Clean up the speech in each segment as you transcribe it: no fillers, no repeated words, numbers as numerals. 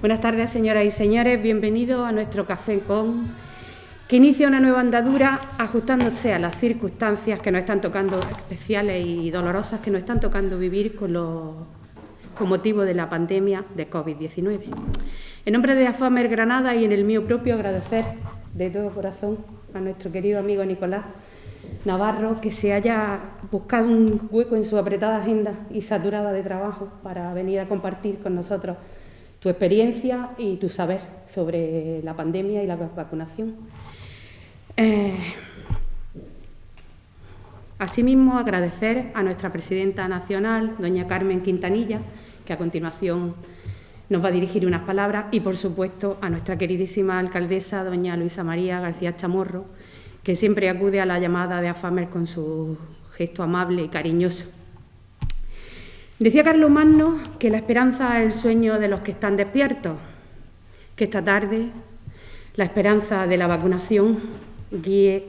Buenas tardes, señoras y señores. Bienvenidos a nuestro Café con, que inicia una nueva andadura ajustándose a las circunstancias que nos están tocando, especiales y dolorosas, que nos están tocando vivir con motivo de la pandemia de COVID-19. En nombre de AFAMER Granada y en el mío propio, agradecer de todo corazón a nuestro querido amigo Nicolás Navarro que se haya buscado un hueco en su apretada agenda y saturada de trabajo para venir a compartir con nosotros tu experiencia y tu saber sobre la pandemia y la vacunación. Asimismo, agradecer a nuestra presidenta nacional, doña Carmen Quintanilla, que a continuación nos va a dirigir unas palabras, y por supuesto a nuestra queridísima alcaldesa, doña Luisa María García Chamorro, que siempre acude a la llamada de AFAMER con su gesto amable y cariñoso. Decía Carlos Magno que la esperanza es el sueño de los que están despiertos, que esta tarde la esperanza de la vacunación guíe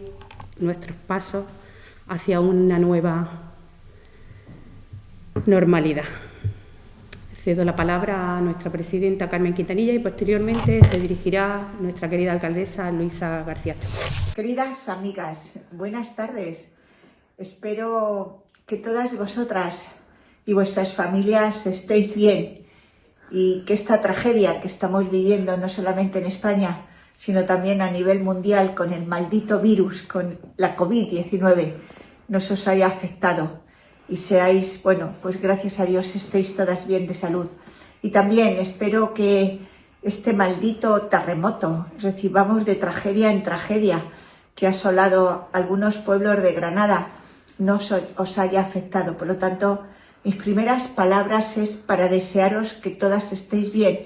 nuestros pasos hacia una nueva normalidad. Cedo la palabra a nuestra presidenta Carmen Quintanilla y posteriormente se dirigirá nuestra querida alcaldesa Luisa García Chamorro. Queridas amigas, buenas tardes. Espero que todas vosotras y vuestras familias estéis bien y que esta tragedia que estamos viviendo no solamente en España, sino también a nivel mundial con el maldito virus, con la COVID-19, no os haya afectado y seáis, bueno, pues gracias a Dios estéis todas bien de salud. Y también espero que este maldito terremoto, es decir, vamos de tragedia en tragedia, que ha asolado algunos pueblos de Granada, no os haya afectado. Por lo tanto, mis primeras palabras es para desearos que todas estéis bien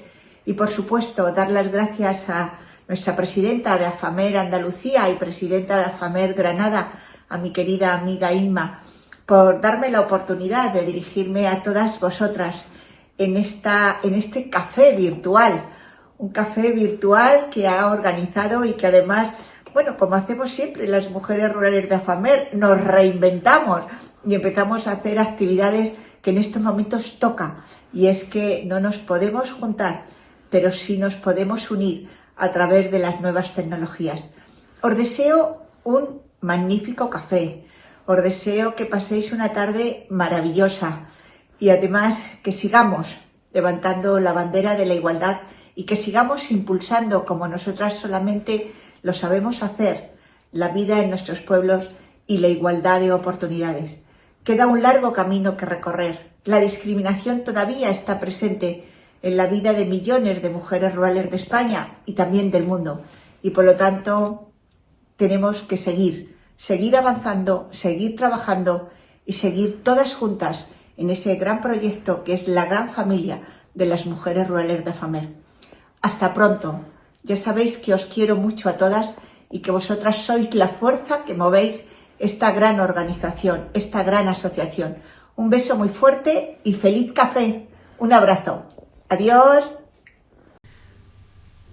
y, por supuesto, dar las gracias a nuestra presidenta de AFAMER Andalucía y presidenta de AFAMER Granada, a mi querida amiga Inma, por darme la oportunidad de dirigirme a todas vosotras en este café virtual, un café virtual que ha organizado y que además, bueno, como hacemos siempre las mujeres rurales de AFAMER, nos reinventamos y empezamos a hacer actividades que en estos momentos toca, y es que no nos podemos juntar, pero sí nos podemos unir a través de las nuevas tecnologías. Os deseo un magnífico café, os deseo que paséis una tarde maravillosa y además que sigamos levantando la bandera de la igualdad y que sigamos impulsando, como nosotras solamente lo sabemos hacer, la vida en nuestros pueblos y la igualdad de oportunidades. Queda un largo camino que recorrer. La discriminación todavía está presente en la vida de millones de mujeres rurales de España y también del mundo. Y por lo tanto, tenemos que seguir avanzando, seguir trabajando y seguir todas juntas en ese gran proyecto que es la gran familia de las mujeres rurales de AFAMER. Hasta pronto. Ya sabéis que os quiero mucho a todas y que vosotras sois la fuerza que movéis esta gran organización, esta gran asociación. Un beso muy fuerte y feliz café. Un abrazo. Adiós.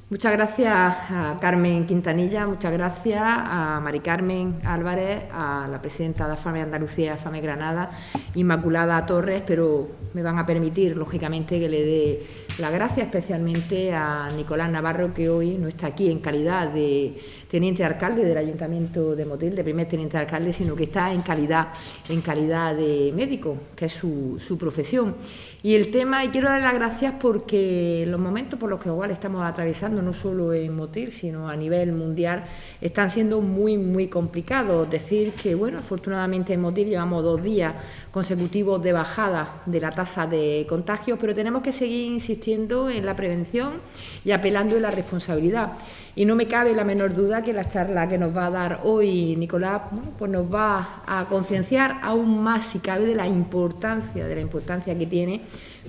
Muchas gracias a Carmen Quintanilla, muchas gracias a Mari Carmen Álvarez, a la presidenta de AFAMER Andalucía, AFAMER Granada, Inmaculada Torres, pero me van a permitir, lógicamente, que le dé la gracia especialmente a Nicolás Navarro, que hoy no está aquí en calidad de teniente alcalde del Ayuntamiento de Motril, de primer teniente alcalde, sino que está en calidad de médico, que es su profesión. Y el tema, y quiero dar las gracias porque los momentos por los que igual estamos atravesando, no solo en Motril, sino a nivel mundial, están siendo muy, muy complicados. Decir que, bueno, afortunadamente en Motril llevamos 2 días consecutivos de bajada de la tasa de contagios, pero tenemos que seguir insistiendo en la prevención y apelando en la responsabilidad. Y no me cabe la menor duda que la charla que nos va a dar hoy Nicolás, bueno, pues nos va a concienciar aún más, si cabe, de la importancia que tiene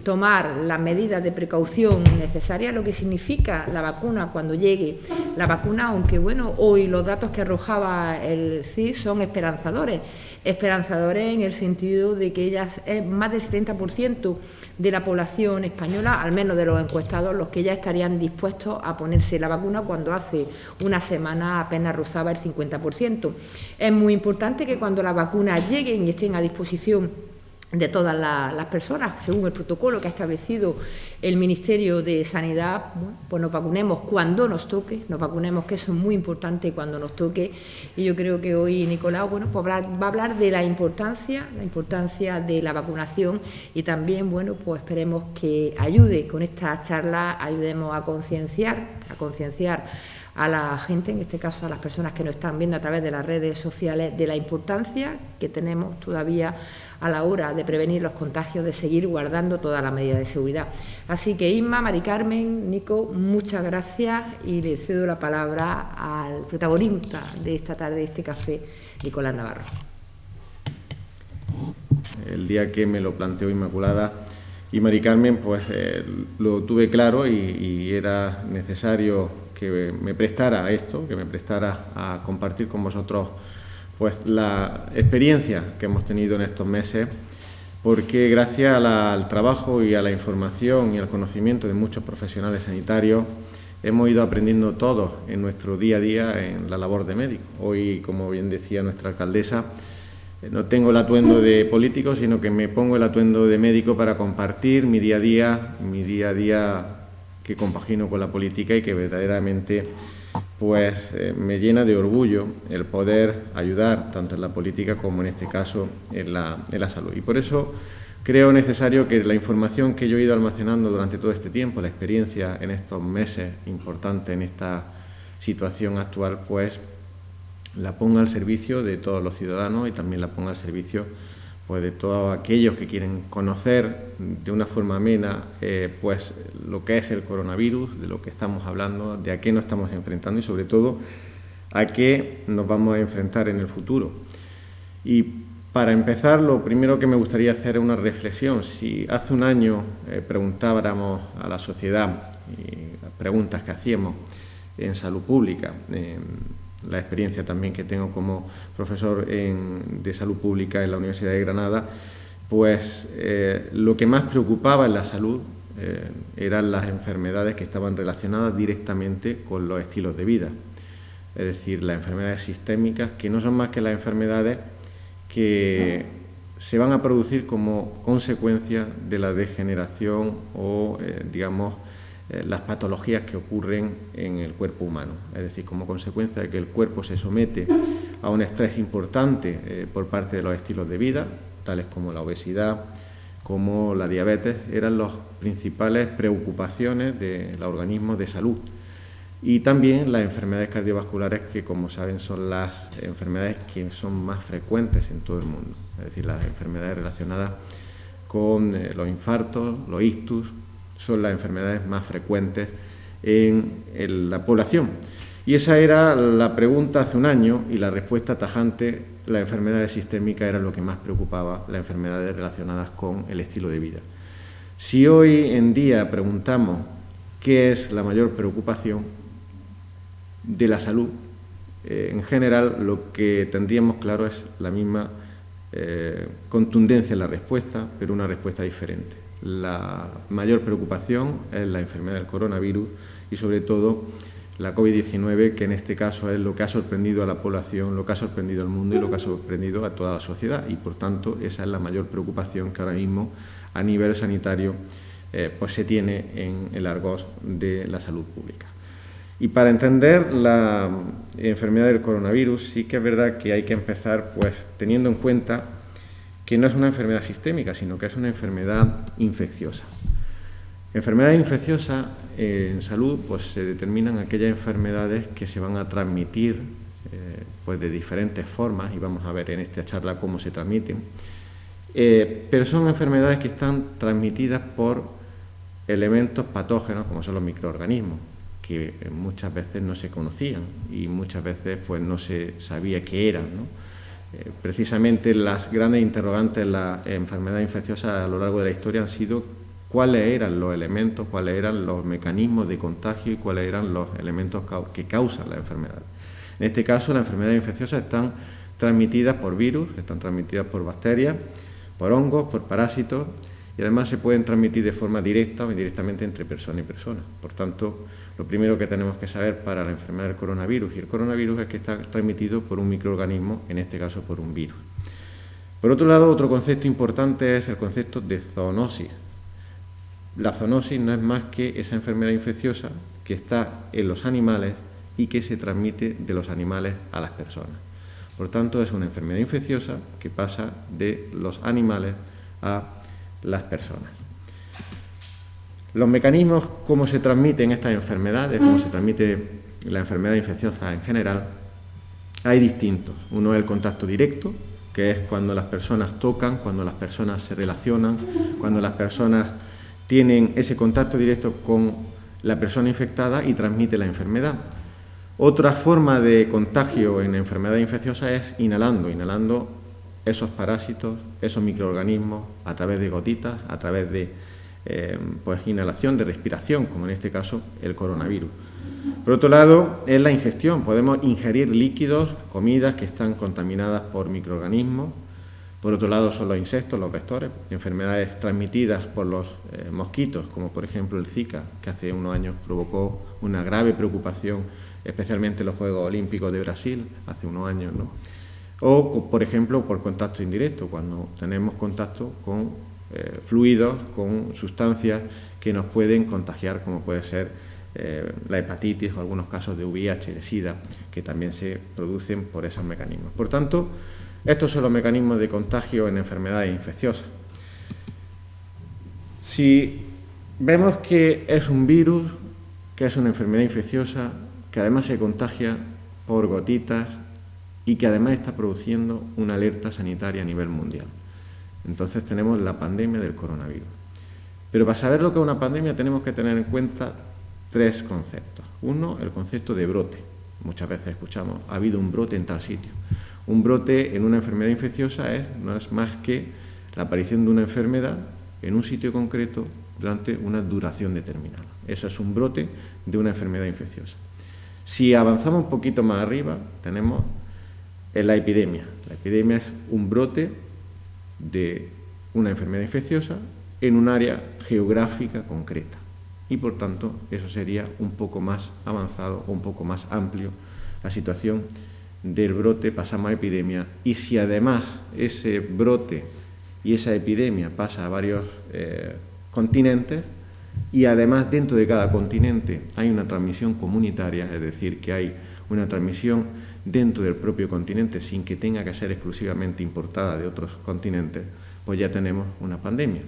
tomar las medidas de precaución necesarias, lo que significa la vacuna cuando llegue la vacuna, aunque bueno, hoy los datos que arrojaba el CIS son esperanzadores en el sentido de que ellas es más del 70% de la población española, al menos de los encuestados, los que ya estarían dispuestos a ponerse la vacuna cuando hace una semana apenas rozaba el 50%. Es muy importante que cuando las vacunas lleguen y estén a disposición de todas las personas, según el protocolo que ha establecido el Ministerio de Sanidad. Bueno, pues nos vacunemos cuando nos toque, nos vacunemos, que eso es muy importante cuando nos toque. Y yo creo que hoy Nicolau, bueno, pues va a hablar de la importancia de la vacunación, y también, bueno, pues esperemos que ayude con esta charla, ayudemos a concienciar a la gente, en este caso a las personas que nos están viendo a través de las redes sociales, de la importancia que tenemos todavía a la hora de prevenir los contagios, de seguir guardando todas las medidas de seguridad. Así que Inma, Mari Carmen, Nico, muchas gracias, y le cedo la palabra al protagonista de esta tarde, de este café, Nicolás Navarro. El día que me lo planteó Inmaculada y Mari Carmen, pues lo tuve claro, y era necesario que me prestara a esto, que me prestara a compartir con vosotros pues la experiencia que hemos tenido en estos meses, porque gracias al trabajo y a la información y al conocimiento de muchos profesionales sanitarios hemos ido aprendiendo todos en nuestro día a día en la labor de médico. Hoy, como bien decía nuestra alcaldesa, no tengo el atuendo de político, sino que me pongo el atuendo de médico para compartir mi día a día que compagino con la política, y que verdaderamente pues me llena de orgullo el poder ayudar tanto en la política como en este caso en la salud. Y por eso creo necesario que la información que yo he ido almacenando durante todo este tiempo, la experiencia en estos meses importantes en esta situación actual, pues la ponga al servicio de todos los ciudadanos, y también la ponga al servicio pues de todos aquellos que quieren conocer de una forma amena pues lo que es el coronavirus, de lo que estamos hablando, de a qué nos estamos enfrentando, y sobre todo a qué nos vamos a enfrentar en el futuro. Y para empezar, lo primero que me gustaría hacer es una reflexión. Si hace un año preguntáramos a la sociedad, y las preguntas que hacíamos en salud pública, la experiencia también que tengo como profesor de salud pública en la Universidad de Granada, pues lo que más preocupaba en la salud eran las enfermedades que estaban relacionadas directamente con los estilos de vida. Es decir, las enfermedades sistémicas, que no son más que las enfermedades que se van a producir como consecuencia de la degeneración o, digamos, las patologías que ocurren en el cuerpo humano. Es decir, como consecuencia de que el cuerpo se somete a un estrés importante por parte de los estilos de vida, tales como la obesidad, como la diabetes, eran las principales preocupaciones del organismo de salud. Y también las enfermedades cardiovasculares, que, como saben, son las enfermedades que son más frecuentes en todo el mundo. Es decir, las enfermedades relacionadas con los infartos, los ictus, son las enfermedades más frecuentes en la población. Y esa era la pregunta hace un año, y la respuesta tajante: las enfermedades sistémicas eran lo que más preocupaba, las enfermedades relacionadas con el estilo de vida. Si hoy en día preguntamos qué es la mayor preocupación de la salud, en general lo que tendríamos claro es la misma contundencia en la respuesta, pero una respuesta diferente. La mayor preocupación es la enfermedad del coronavirus, y sobre todo la COVID-19, que en este caso es lo que ha sorprendido a la población, lo que ha sorprendido al mundo y lo que ha sorprendido a toda la sociedad, y por tanto esa es la mayor preocupación que ahora mismo a nivel sanitario pues se tiene en el argot de la salud pública. Y para entender la enfermedad del coronavirus, sí que es verdad que hay que empezar pues teniendo en cuenta que no es una enfermedad sistémica, sino que es una enfermedad infecciosa. Enfermedades infecciosas en salud pues se determinan aquellas enfermedades que se van a transmitir pues de diferentes formas, y vamos a ver en esta charla cómo se transmiten, pero son enfermedades que están transmitidas por elementos patógenos, como son los microorganismos, que muchas veces no se conocían y muchas veces pues no se sabía qué eran, ¿no? Precisamente las grandes interrogantes en la enfermedad infecciosa a lo largo de la historia han sido cuáles eran los elementos, cuáles eran los mecanismos de contagio y cuáles eran los elementos que causan la enfermedad. En este caso, las enfermedades infecciosas están transmitidas por virus, están transmitidas por bacterias, por hongos, por parásitos, y además se pueden transmitir de forma directa o indirectamente entre persona y persona. Por tanto, lo primero que tenemos que saber para la enfermedad del coronavirus y el coronavirus es que está transmitido por un microorganismo, en este caso por un virus. Por otro lado, otro concepto importante es el concepto de zoonosis. La zoonosis no es más que esa enfermedad infecciosa que está en los animales y que se transmite de los animales a las personas. Por tanto, es una enfermedad infecciosa que pasa de los animales a las personas. Los mecanismos, cómo se transmiten estas enfermedades, cómo se transmite la enfermedad infecciosa en general, hay distintos. Uno es el contacto directo, que es cuando las personas tocan, cuando las personas se relacionan, cuando las personas tienen ese contacto directo con la persona infectada y transmite la enfermedad. Otra forma de contagio en enfermedad infecciosa es inhalando esos parásitos, esos microorganismos a través de gotitas, a través de inhalación, de respiración, como en este caso el coronavirus. Por otro lado, es la ingestión. Podemos ingerir líquidos, comidas que están contaminadas por microorganismos. Por otro lado, son los insectos, los vectores, enfermedades transmitidas por los mosquitos, como por ejemplo el Zika, que hace unos años provocó una grave preocupación, especialmente en los Juegos Olímpicos de Brasil, hace unos años, ¿no? O, por ejemplo, por contacto indirecto, cuando tenemos contacto con fluidos, con sustancias que nos pueden contagiar, como puede ser la hepatitis o algunos casos de VIH, de SIDA, que también se producen por esos mecanismos. Por tanto, estos son los mecanismos de contagio en enfermedades infecciosas. Si vemos que es un virus, que es una enfermedad infecciosa, que además se contagia por gotitas y que además está produciendo una alerta sanitaria a nivel mundial, entonces tenemos la pandemia del coronavirus. Pero para saber lo que es una pandemia tenemos que tener en cuenta tres conceptos. Uno, el concepto de brote. Muchas veces escuchamos, ha habido un brote en tal sitio. Un brote en una enfermedad infecciosa no es más que la aparición de una enfermedad en un sitio concreto durante una duración determinada. Eso es un brote de una enfermedad infecciosa. Si avanzamos un poquito más arriba, tenemos la epidemia. La epidemia es un brote de una enfermedad infecciosa en un área geográfica concreta. Y por tanto, eso sería un poco más avanzado o un poco más amplio la situación del brote, pasamos a epidemia. Y si además ese brote y esa epidemia pasa a varios continentes y además dentro de cada continente hay una transmisión comunitaria, es decir, que hay una transmisión dentro del propio continente sin que tenga que ser exclusivamente importada de otros continentes, pues ya tenemos una pandemia.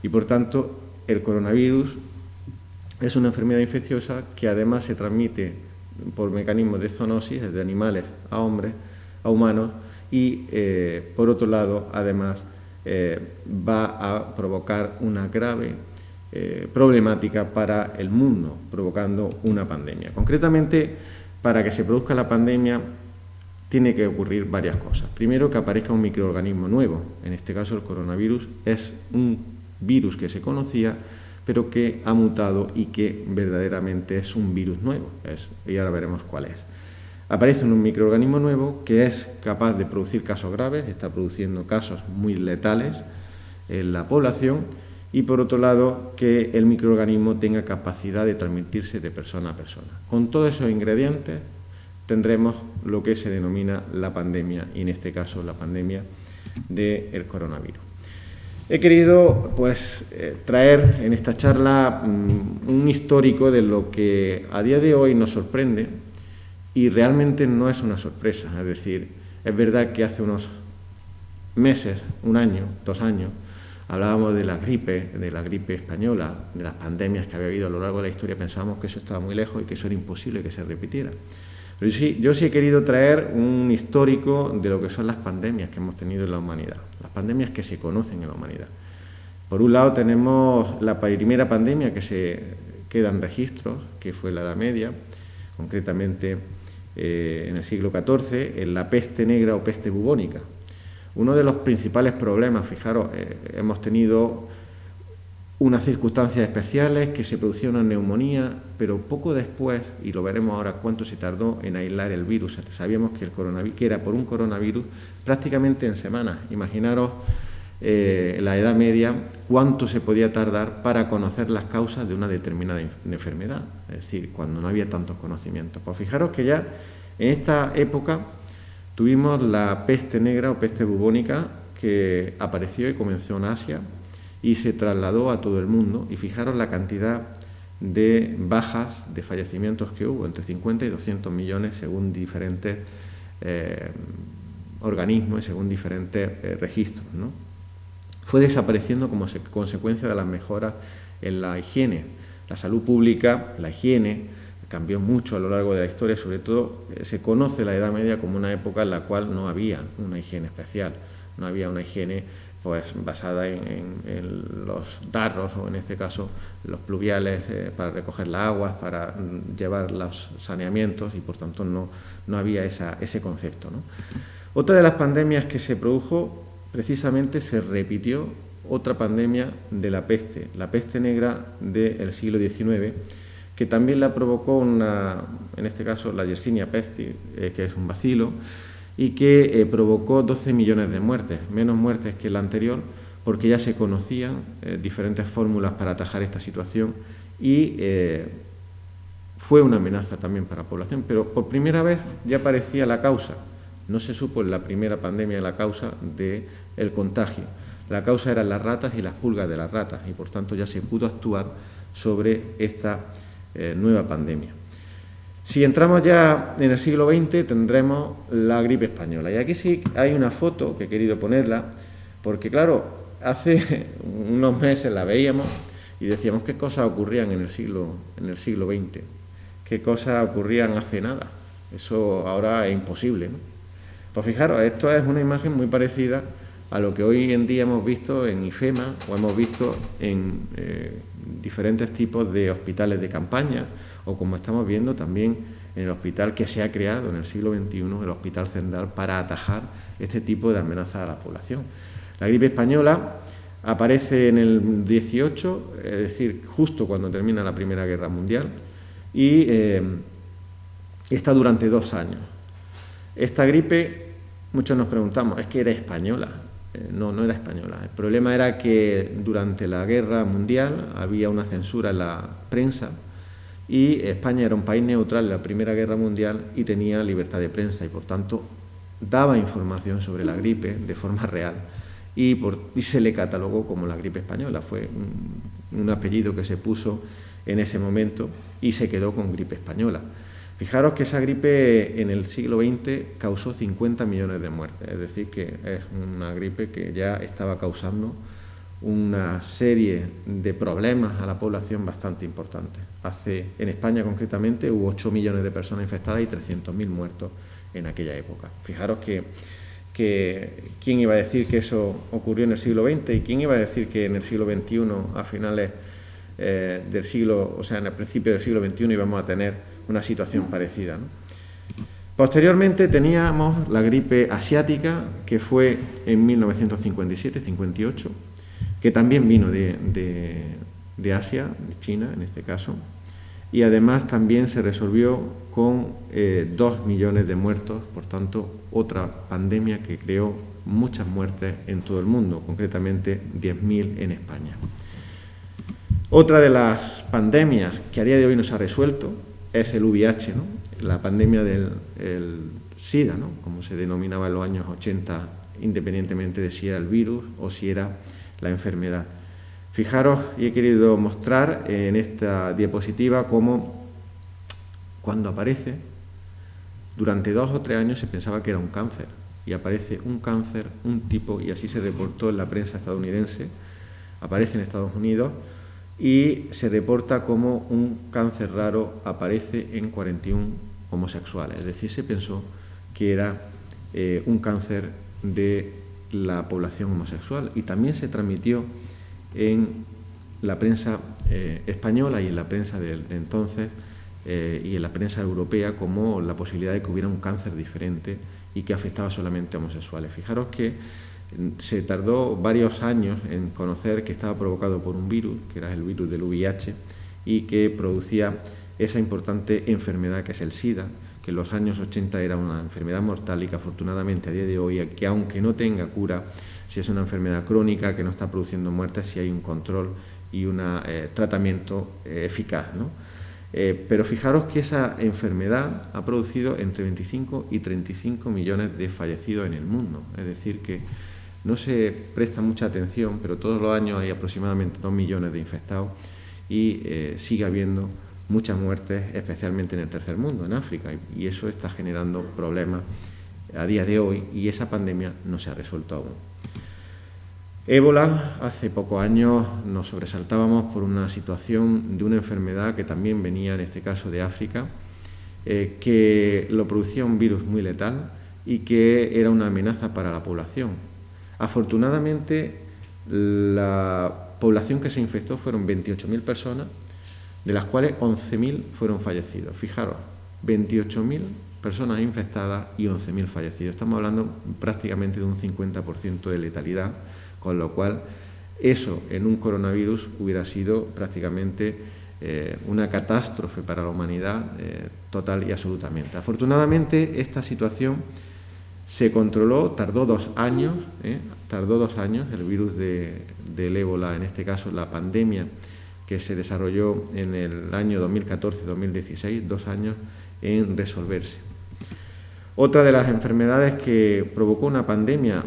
Y por tanto, el coronavirus es una enfermedad infecciosa que además se transmite por mecanismos de zoonosis, de animales a hombres, a humanos, y por otro lado, además, va a provocar una grave problemática para el mundo, provocando una pandemia. Concretamente, para que se produzca la pandemia, tiene que ocurrir varias cosas. Primero, que aparezca un microorganismo nuevo. En este caso, el coronavirus es un virus que se conocía, pero que ha mutado y que verdaderamente es un virus nuevo. Y ahora veremos cuál es. Aparece un microorganismo nuevo que es capaz de producir casos graves, está produciendo casos muy letales en la población, y por otro lado, que el microorganismo tenga capacidad de transmitirse de persona a persona. Con todos esos ingredientes tendremos lo que se denomina la pandemia, y en este caso la pandemia del coronavirus. He querido traer en esta charla un histórico de lo que a día de hoy nos sorprende y realmente no es una sorpresa. Es decir, es verdad que hace unos meses, un año, 2 años, hablábamos de la gripe española, de las pandemias que había habido a lo largo de la historia, pensábamos que eso estaba muy lejos y que eso era imposible que se repitiera. Pero yo sí he querido traer un histórico de lo que son las pandemias que hemos tenido en la humanidad, las pandemias que se conocen en la humanidad. Por un lado tenemos la primera pandemia que se queda en registros, que fue la Edad Media, concretamente en el siglo XIV, en la peste negra o peste bubónica. Uno de los principales problemas, fijaros, hemos tenido unas circunstancias especiales, que se producía una neumonía, pero poco después, y lo veremos ahora cuánto se tardó en aislar el virus. Sabíamos que era por un coronavirus prácticamente en semanas. Imaginaros en la Edad Media cuánto se podía tardar para conocer las causas de una determinada enfermedad, es decir, cuando no había tantos conocimientos. Pues fijaros que ya en esta época tuvimos la peste negra o peste bubónica, que apareció y comenzó en Asia y se trasladó a todo el mundo, y fijaros la cantidad de bajas, de fallecimientos que hubo, entre 50 y 200 millones según diferentes organismos y según diferentes registros, ¿no? Fue desapareciendo como consecuencia de las mejoras en la higiene. La salud pública, la higiene, cambió mucho a lo largo de la historia, sobre todo se conoce la Edad Media como una época en la cual no había una higiene especial, no había una higiene pues basada en los darros, o en este caso los pluviales para recoger las aguas, para llevar los saneamientos, y por tanto no había ese concepto, ¿no? Otra de las pandemias que se produjo, precisamente se repitió otra pandemia de la peste negra del siglo XIX, que también la provocó en este caso la Yersinia pestis, que es un bacilo, y que provocó 12 millones de muertes, menos muertes que la anterior, porque ya se conocían diferentes fórmulas para atajar esta situación, y fue una amenaza también para la población, pero por primera vez ya aparecía la causa. No se supo en la primera pandemia la causa del contagio. La causa eran las ratas y las pulgas de las ratas, y por tanto ya se pudo actuar sobre esta nueva pandemia. Si entramos ya en el siglo XX, tendremos la gripe española. Y aquí sí hay una foto que he querido ponerla, porque claro, hace unos meses la veíamos y decíamos qué cosas ocurrían en el siglo XX, qué cosas ocurrían hace nada. Eso ahora es imposible, ¿no? Pues fijaros, esto es una imagen muy parecida a lo que hoy en día hemos visto en IFEMA o hemos visto en diferentes tipos de hospitales de campaña, o como estamos viendo también en el hospital que se ha creado en el siglo XXI, el Hospital Zendal, para atajar este tipo de amenazas a la población. La gripe española aparece en el 18, es decir, justo cuando termina la Primera Guerra Mundial, y está durante 2 años. Esta gripe, muchos nos preguntamos, ¿es que era española? No era española. El problema era que durante la Guerra Mundial había una censura en la prensa, y España era un país neutral en la Primera Guerra Mundial y tenía libertad de prensa, y por tanto daba información sobre la gripe de forma real, y se le catalogó como la gripe española. Fue un apellido que se puso en ese momento y se quedó con gripe española. Fijaros que esa gripe en el siglo XX causó 50 millones de muertes, es decir, que es una gripe que ya estaba causando una serie de problemas a la población bastante importantes. En España concretamente hubo 8 millones de personas infectadas y 300.000 muertos en aquella época. Fijaros que quién iba a decir que eso ocurrió en el siglo XX, y quién iba a decir que en el siglo XXI, a finales del siglo, o sea, en el principio del siglo XXI, íbamos a tener una situación parecida, ¿no? Posteriormente teníamos la gripe asiática, que fue en 1957-58, que también vino de Asia, de China en este caso, y además también se resolvió con 2 millones de muertos, por tanto otra pandemia que creó muchas muertes en todo el mundo, concretamente 10.000 en España. Otra de las pandemias que a día de hoy no se ha resuelto es el VIH, ¿no? La pandemia del SIDA, ¿no? Como se denominaba en los años 80, independientemente de si era el virus o si era la enfermedad. Fijaros, y he querido mostrar en esta diapositiva cómo cuando aparece, durante 2 o 3 años se pensaba que era un cáncer, y aparece un cáncer, un tipo, y así se reportó en la prensa estadounidense, aparece en Estados Unidos, y se reporta como un cáncer raro aparece en 41 homosexuales, es decir, se pensó que era un cáncer de la población homosexual, y también se transmitió en la prensa española y en la prensa de entonces y en la prensa europea como la posibilidad de que hubiera un cáncer diferente y que afectaba solamente a homosexuales. Fijaros que se tardó varios años en conocer que estaba provocado por un virus, que era el virus del VIH, y que producía esa importante enfermedad que es el SIDA, que en los años 80 era una enfermedad mortal y que afortunadamente a día de hoy, que aunque no tenga cura, si es una enfermedad crónica que no está produciendo muertes, si hay un control y un tratamiento eficaz, ¿no? Pero fijaros que esa enfermedad ha producido entre 25 y 35 millones de fallecidos en el mundo, es decir que no se presta mucha atención, pero todos los años hay aproximadamente 2 millones de infectados y sigue habiendo muchas muertes, especialmente en el tercer mundo, en África, y eso está generando problemas a día de hoy y esa pandemia no se ha resuelto aún. Ébola, hace pocos años nos sobresaltábamos por una situación de una enfermedad que también venía, en este caso, de África, que lo producía un virus muy letal y que era una amenaza para la población. Afortunadamente, la población que se infectó fueron 28.000 personas, de las cuales 11.000 fueron fallecidos. Fijaros, 28.000 personas infectadas y 11.000 fallecidos. Estamos hablando prácticamente de un 50% de letalidad, con lo cual eso en un coronavirus hubiera sido prácticamente una catástrofe para la humanidad total y absolutamente. Afortunadamente esta situación se controló, tardó 2 años, el virus del ébola, en este caso la pandemia que se desarrolló en el año 2014-2016, 2 años en resolverse. Otra de las enfermedades que provocó una pandemia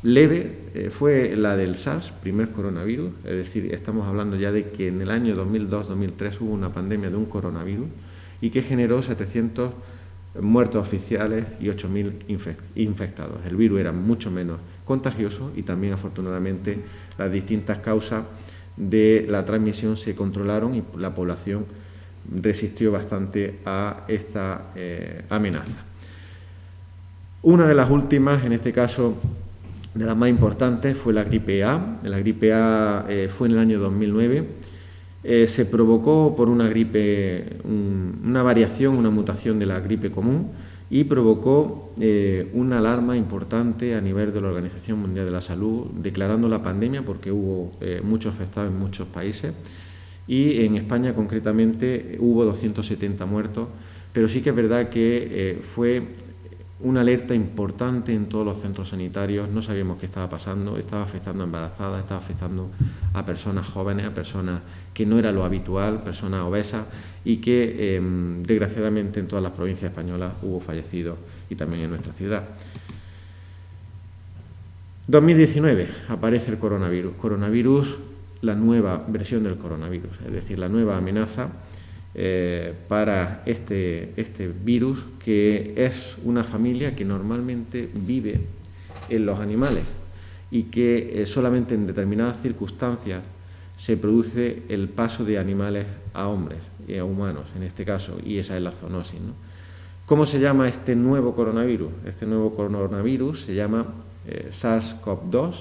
leve fue la del SARS, primer coronavirus, es decir, estamos hablando ya de que en el año 2002-2003 hubo una pandemia de un coronavirus y que generó 700 muertos oficiales y 8.000 infectados. El virus era mucho menos contagioso y también, afortunadamente, las distintas causas de la transmisión se controlaron y la población resistió bastante a esta amenaza. Una de las últimas, en este caso de las más importantes, fue la gripe A. La gripe A fue en el año 2009. Se provocó por una gripe, una variación, una mutación de la gripe común y provocó una alarma importante a nivel de la Organización Mundial de la Salud, declarando la pandemia porque hubo muchos afectados en muchos países y en España concretamente hubo 270 muertos, pero sí que es verdad que fue una alerta importante en todos los centros sanitarios. No sabíamos qué estaba pasando, estaba afectando a embarazadas, estaba afectando a personas jóvenes, a personas que no era lo habitual, personas obesas y que desgraciadamente en todas las provincias españolas hubo fallecidos y también en nuestra ciudad. 2019 aparece el coronavirus, la nueva versión del coronavirus, es decir, la nueva amenaza para este virus, que es una familia que normalmente vive en los animales y que solamente en determinadas circunstancias se produce el paso de animales a hombres y a humanos, en este caso, y esa es la zoonosis, ¿no? ¿Cómo se llama este nuevo coronavirus? Este nuevo coronavirus se llama SARS-CoV-2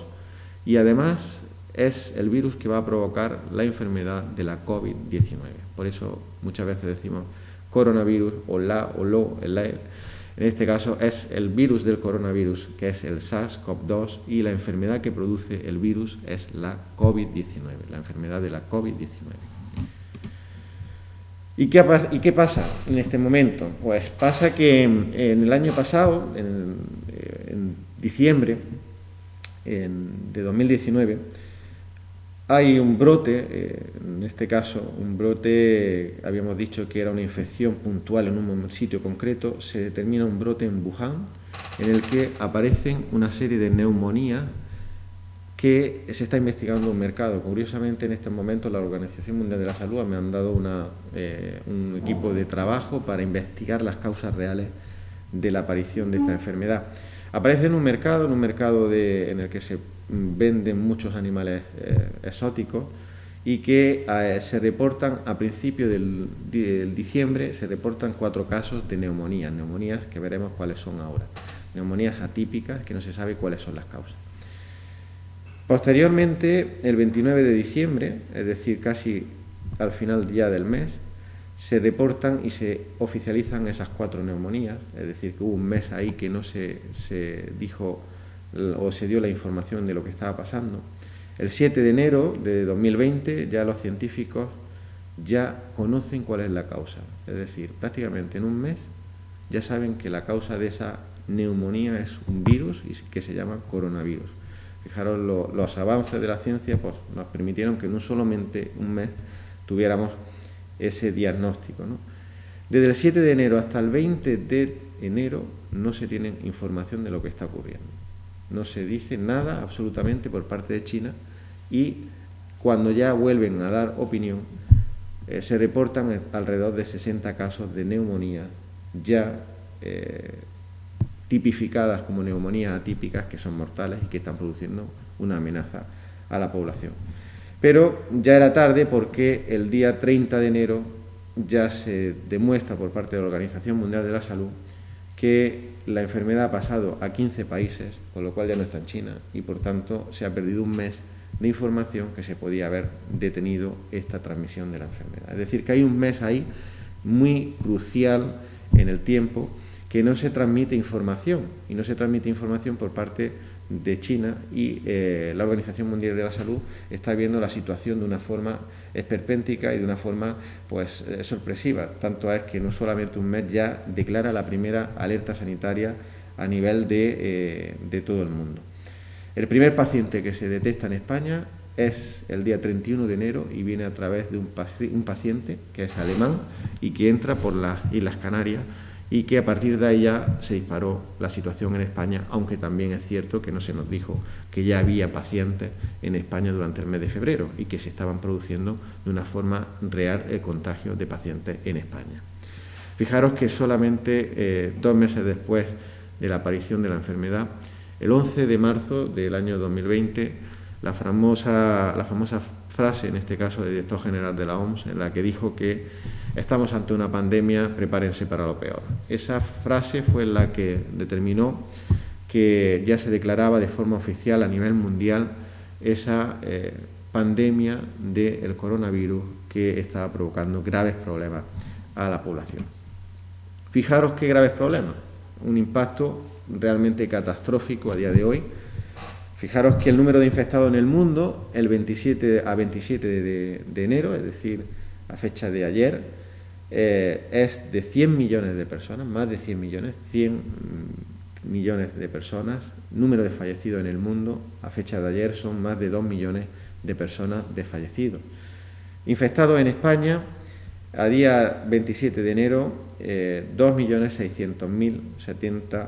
y además es el virus que va a provocar la enfermedad de la COVID-19. Por eso muchas veces decimos coronavirus o la. En este caso es el virus del coronavirus, que es el SARS-CoV-2, y la enfermedad que produce el virus es la COVID-19, la enfermedad de la COVID-19. ¿Y qué pasa en este momento? Pues pasa que en el año pasado, en diciembre de 2019, hay un brote, en este caso un brote, habíamos dicho que era una infección puntual en un sitio concreto, se determina un brote en Wuhan, en el que aparecen una serie de neumonías que se está investigando en un mercado. Curiosamente, en este momento la Organización Mundial de la Salud me han dado un equipo de trabajo para investigar las causas reales de la aparición de esta enfermedad. Aparece en un mercado en el que se venden muchos animales exóticos y que se reportan a principios del diciembre, se reportan 4 casos de neumonías que veremos cuáles son ahora. Neumonías atípicas que no se sabe cuáles son las causas. Posteriormente, el 29 de diciembre, es decir, casi al final ya del mes, se reportan y se oficializan esas 4 neumonías, es decir, que hubo un mes ahí que no se dijo o se dio la información de lo que estaba pasando. El 7 de enero de 2020 ya los científicos ya conocen cuál es la causa, es decir, prácticamente en un mes ya saben que la causa de esa neumonía es un virus que se llama coronavirus. Fijaros, los avances de la ciencia pues, nos permitieron que en solamente un mes tuviéramos ese diagnóstico, ¿no? Desde el 7 de enero hasta el 20 de enero no se tiene información de lo que está ocurriendo. No se dice nada absolutamente por parte de China, y cuando ya vuelven a dar opinión, se reportan alrededor de 60 casos de neumonía ya tipificadas como neumonías atípicas, que son mortales y que están produciendo una amenaza a la población. Pero ya era tarde, porque el día 30 de enero ya se demuestra por parte de la Organización Mundial de la Salud que la enfermedad ha pasado a 15 países, con lo cual ya no está en China, y por tanto se ha perdido un mes de información que se podía haber detenido esta transmisión de la enfermedad. Es decir, que hay un mes ahí muy crucial en el tiempo que no se transmite información, y no se transmite información por parte de China, y la Organización Mundial de la Salud está viendo la situación de una forma esperpéntica y de una forma pues sorpresiva. Tanto es que no solamente un mes ya declara la primera alerta sanitaria a nivel de todo el mundo. El primer paciente que se detecta en España es el día 31 de enero y viene a través de un paciente que es alemán y que entra por las Islas Canarias, y que a partir de ahí ya se disparó la situación en España, aunque también es cierto que no se nos dijo que ya había pacientes en España durante el mes de febrero y que se estaban produciendo de una forma real el contagio de pacientes en España. Fijaros que solamente 2 meses después de la aparición de la enfermedad, el 11 de marzo del año 2020, la famosa frase, en este caso del director general de la OMS, en la que dijo que estamos ante una pandemia, prepárense para lo peor. Esa frase fue la que determinó que ya se declaraba de forma oficial a nivel mundial esa pandemia del coronavirus que estaba provocando graves problemas a la población. Fijaros qué graves problemas, un impacto realmente catastrófico a día de hoy. Fijaros que el número de infectados en el mundo, el 27 de enero, es decir, a fecha de ayer, es de 100 millones de personas, más de 100 millones de personas. Número de fallecidos en el mundo, a fecha de ayer, son más de 2 millones de personas de fallecidos. Infectados en España, a día 27 de enero, 2.600.070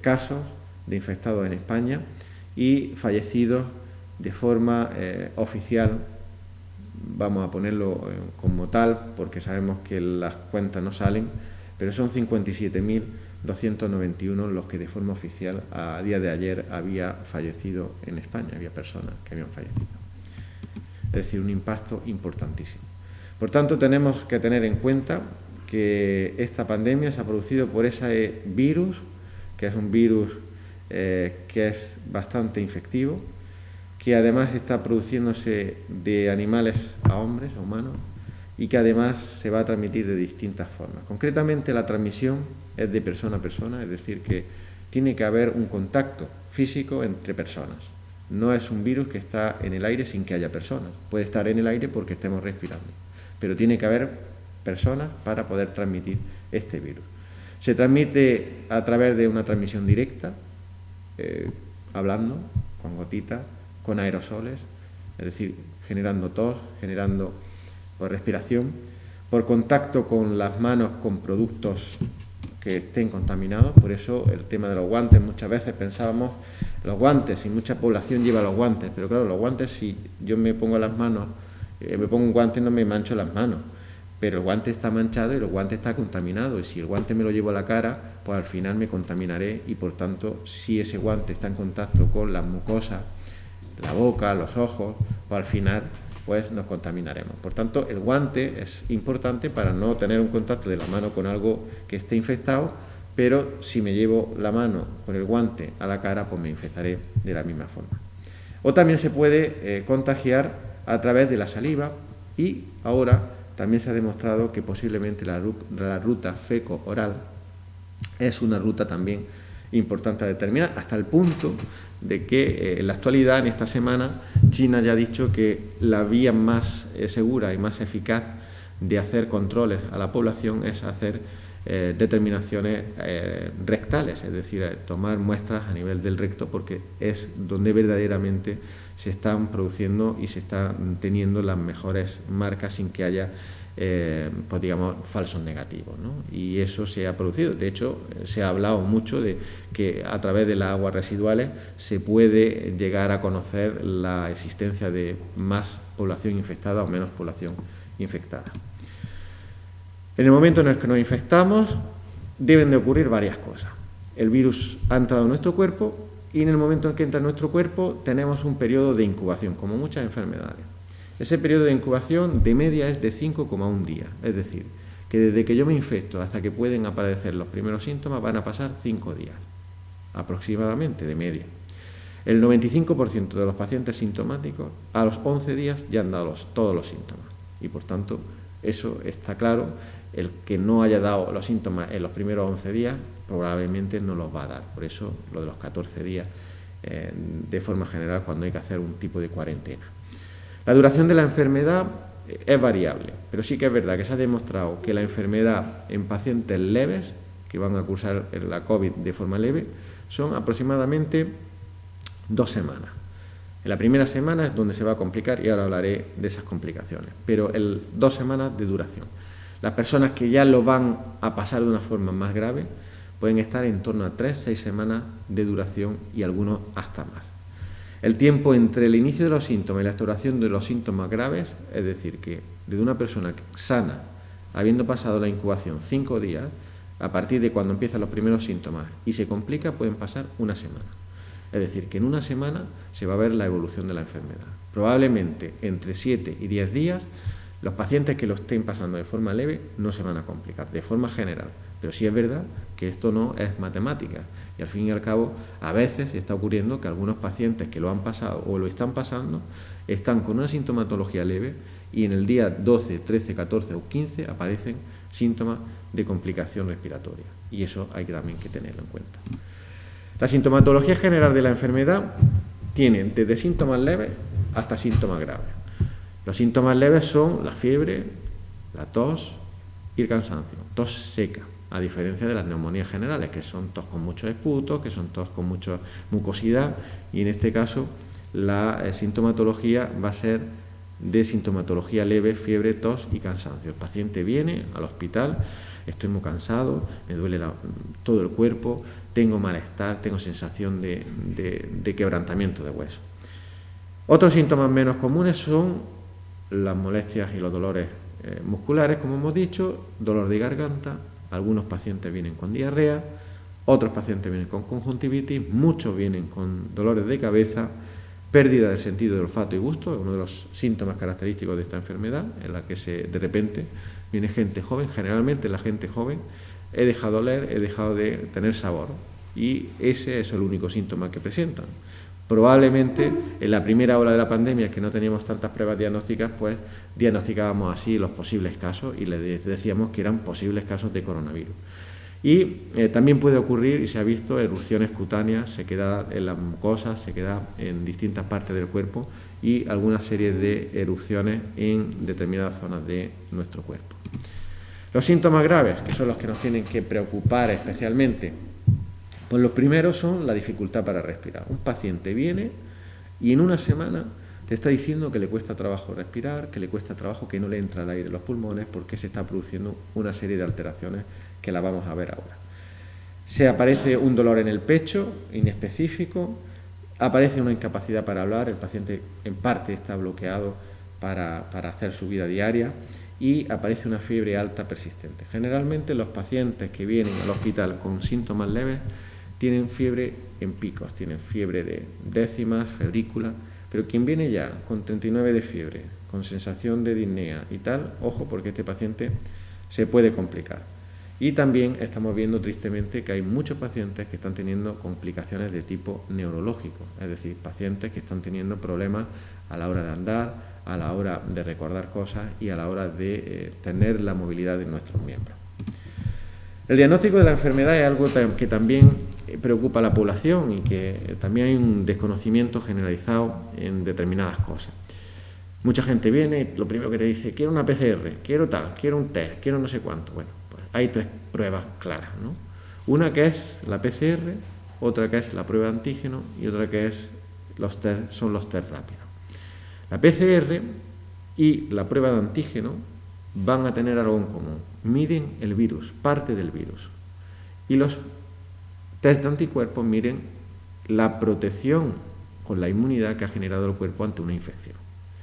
casos de infectados en España, y fallecidos de forma oficial, vamos a ponerlo como tal porque sabemos que las cuentas no salen, pero son 57.291 los que de forma oficial a día de ayer había fallecido en España, había personas que habían fallecido. Es decir, un impacto importantísimo. Por tanto, tenemos que tener en cuenta que esta pandemia se ha producido por ese virus, que es un virus que es bastante infectivo, que además está produciéndose de animales a hombres, a humanos, y que además se va a transmitir de distintas formas. Concretamente, la transmisión es de persona a persona, es decir, que tiene que haber un contacto físico entre personas. No es un virus que está en el aire sin que haya personas. Puede estar en el aire porque estemos respirando, pero tiene que haber personas para poder transmitir este virus. Se transmite a través de una transmisión directa, hablando, con gotitas, con aerosoles, es decir, generando tos, generando por respiración, por contacto con las manos con productos que estén contaminados. Por eso el tema de los guantes, muchas veces pensábamos, los guantes, y mucha población lleva los guantes, pero claro, los guantes, si yo me pongo las manos, me pongo un guante, no me mancho las manos, pero el guante está manchado y el guante está contaminado, y si el guante me lo llevo a la cara, pues al final me contaminaré, y por tanto, si ese guante está en contacto con las mucosas, la boca, los ojos, pues al final pues nos contaminaremos. Por tanto, el guante es importante para no tener un contacto de la mano con algo que esté infectado, pero si me llevo la mano con el guante a la cara, pues me infectaré de la misma forma. O también se puede contagiar a través de la saliva, y ahora también se ha demostrado que posiblemente la ruta feco-oral es una ruta también importante a determinar, hasta el punto de que en la actualidad, en esta semana, China ya ha dicho que la vía más segura y más eficaz de hacer controles a la población es hacer determinaciones rectales, es decir, tomar muestras a nivel del recto, porque es donde verdaderamente se están produciendo y se están teniendo las mejores marcas sin que haya pues digamos, falsos negativos, ¿no? Y eso se ha producido. De hecho, se ha hablado mucho de que a través de las aguas residuales se puede llegar a conocer la existencia de más población infectada o menos población infectada. En el momento en el que nos infectamos, deben de ocurrir varias cosas. El virus ha entrado en nuestro cuerpo y en el momento en que entra en nuestro cuerpo tenemos un periodo de incubación, como muchas enfermedades. Ese periodo de incubación de media es de 5,1 días, es decir, que desde que yo me infecto hasta que pueden aparecer los primeros síntomas van a pasar 5 días, aproximadamente, de media. El 95% de los pacientes sintomáticos a los 11 días ya han dado todos los síntomas y por tanto eso está claro. El que no haya dado los síntomas en los primeros 11 días probablemente no los va a dar. Por eso lo de los 14 días de forma general cuando hay que hacer un tipo de cuarentena. La duración de la enfermedad es variable, pero sí que es verdad que se ha demostrado que la enfermedad en pacientes leves, que van a cursar la COVID de forma leve, son aproximadamente 2 semanas. En la primera semana es donde se va a complicar y ahora hablaré de esas complicaciones, pero 2 semanas de duración. Las personas que ya lo van a pasar de una forma más grave pueden estar en torno a 3-6 semanas de duración y algunos hasta más. El tiempo entre el inicio de los síntomas y la instauración de los síntomas graves, es decir, que desde una persona sana, habiendo pasado la incubación 5 días, a partir de cuando empiezan los primeros síntomas y se complica, pueden pasar 1 semana. Es decir, que en 1 semana se va a ver la evolución de la enfermedad. Probablemente entre 7 y 10 días, los pacientes que lo estén pasando de forma leve no se van a complicar, de forma general. Pero sí es verdad que esto no es matemática. Y al fin y al cabo, a veces está ocurriendo que algunos pacientes que lo han pasado o lo están pasando, están con una sintomatología leve y en el día 12, 13, 14 o 15 aparecen síntomas de complicación respiratoria. Y eso hay también que tenerlo en cuenta. La sintomatología general de la enfermedad tiene desde síntomas leves hasta síntomas graves. Los síntomas leves son la fiebre, la tos y el cansancio. Tos seca, a diferencia de las neumonías generales, que son tos con mucho esputo, que son tos con mucha mucosidad, y en este caso la sintomatología va a ser de sintomatología leve, fiebre, tos y cansancio. El paciente viene al hospital, estoy muy cansado, me duele todo el cuerpo, tengo malestar, tengo sensación de quebrantamiento de hueso. Otros síntomas menos comunes son las molestias y los dolores musculares, como hemos dicho, dolor de garganta, algunos pacientes vienen con diarrea, otros pacientes vienen con conjuntivitis, muchos vienen con dolores de cabeza, pérdida del sentido de olfato y gusto, es uno de los síntomas característicos de esta enfermedad, en la que de repente viene gente joven, generalmente la gente joven, he dejado de oler, he dejado de tener sabor, y ese es el único síntoma que presentan. Probablemente en la primera ola de la pandemia, que no teníamos tantas pruebas diagnósticas, pues diagnosticábamos así los posibles casos y les decíamos que eran posibles casos de coronavirus. Y también puede ocurrir, y se ha visto, erupciones cutáneas, se queda en las mucosas, se queda en distintas partes del cuerpo y alguna serie de erupciones en determinadas zonas de nuestro cuerpo. Los síntomas graves, que son los que nos tienen que preocupar especialmente, pues los primeros son la dificultad para respirar. Un paciente viene y en 1 semana te está diciendo que le cuesta trabajo respirar, que le cuesta trabajo, que no le entra el aire en los pulmones porque se está produciendo una serie de alteraciones que la vamos a ver ahora. Se aparece un dolor en el pecho inespecífico, aparece una incapacidad para hablar, el paciente en parte está bloqueado para hacer su vida diaria y aparece una fiebre alta persistente. Generalmente los pacientes que vienen al hospital con síntomas leves tienen fiebre en picos, tienen fiebre de décimas, febrícula, pero quien viene ya con 39 de fiebre, con sensación de disnea y tal, ojo porque este paciente se puede complicar. Y también estamos viendo tristemente que hay muchos pacientes que están teniendo complicaciones de tipo neurológico, es decir, pacientes que están teniendo problemas a la hora de andar, a la hora de recordar cosas y a la hora de tener la movilidad de nuestros miembros. El diagnóstico de la enfermedad es algo que también preocupa a la población y que también hay un desconocimiento generalizado en determinadas cosas. Mucha gente viene y lo primero que te dice, quiero una PCR, quiero tal, quiero un test, quiero no sé cuánto. Bueno, pues hay 3 pruebas claras, ¿no? Una que es la PCR, otra que es la prueba de antígeno y otra que es son los test rápidos. La PCR y la prueba de antígeno van a tener algo en común. Miden el virus, parte del virus. Y los test de anticuerpos miden la protección con la inmunidad que ha generado el cuerpo ante una infección.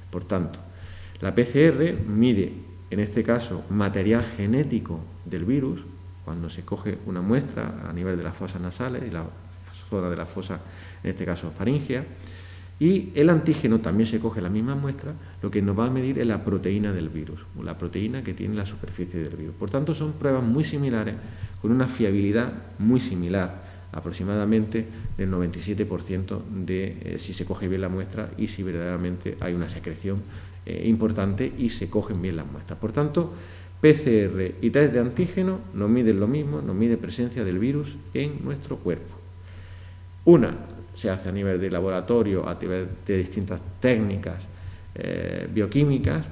Por tanto, la PCR mide, en este caso, material genético del virus, cuando se coge una muestra a nivel de las fosas nasales y la zona de la fosa, en este caso faríngea, y el antígeno también se coge la misma muestra, lo que nos va a medir es la proteína del virus, o la proteína que tiene la superficie del virus. Por tanto, son pruebas muy similares, con una fiabilidad muy similar, aproximadamente del 97% de si se coge bien la muestra y si verdaderamente hay una secreción importante y se cogen bien las muestras. Por tanto, PCR y test de antígeno nos miden lo mismo, nos mide presencia del virus en nuestro cuerpo. Una se hace a nivel de laboratorio, a nivel de distintas técnicas bioquímicas